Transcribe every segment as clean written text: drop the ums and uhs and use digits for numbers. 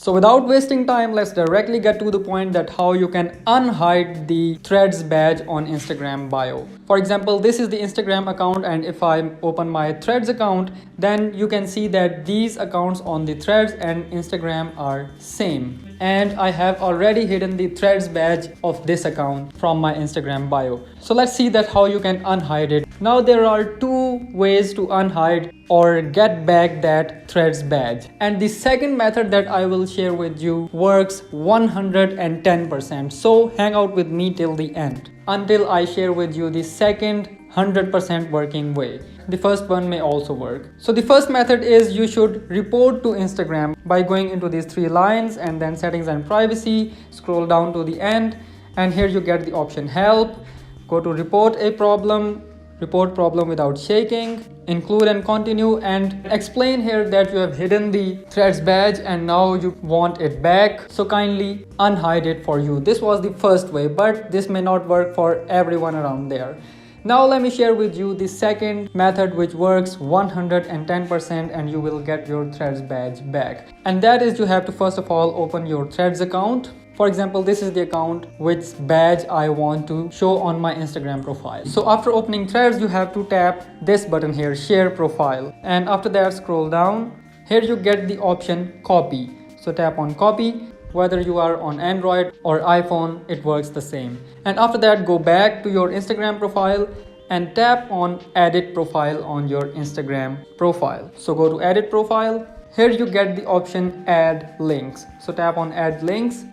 So without wasting time, let's directly get to the point that how you can unhide the threads badge on Instagram bio. For example, this is the Instagram account, and if I open my threads account, then you can see that these accounts on the threads and Instagram are same. And I have already hidden the threads badge of this account from my Instagram bio. So let's see that how you can unhide it. Now there are two ways to unhide or get back that threads badge. And the second method that I will share with you works 110%. So hang out with me till the end until I share with you the second 100% working way. The first one may also work. So the first method is you should report to Instagram by going into these three lines and then settings and privacy, scroll down to the end, and here you get the option help. Go to report a problem, report problem without shaking, include and continue, and explain here that you have hidden the threads badge and now you want it back, so kindly unhide it for you. This was the first way, but this may not work for everyone around there. Now let me share with you the second method which works 110% and you will get your threads badge back. And that is, you have to first of all open your threads account. For example, this is the account which badge I want to show on my Instagram profile. So after opening threads, you have to tap this button here, share profile. And after that, scroll down. Here you get the option copy. So tap on copy. Whether you are on Android or iPhone, it works the same. And after that, go back to your Instagram profile and tap on edit profile on your Instagram profile. So go to edit profile. Here you get the option add links. So tap on add links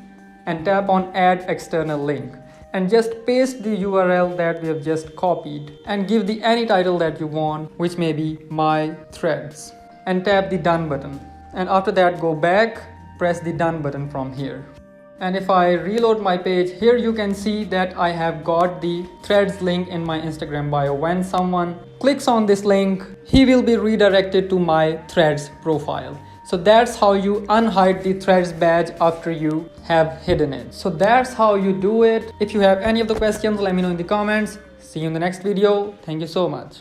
and tap on add external link. And just paste the URL that we have just copied and give the any title that you want, which may be my threads. And tap the done button. And after that, go back. Press the done button from here. And if I reload my page, here you can see that I have got the threads link in my Instagram bio. When someone clicks on this link, he will be redirected to my threads profile. So that's how you unhide the threads badge after you have hidden it. So that's how you do it. If you have any of the questions, let me know in the comments. See you in the next video. Thank you so much.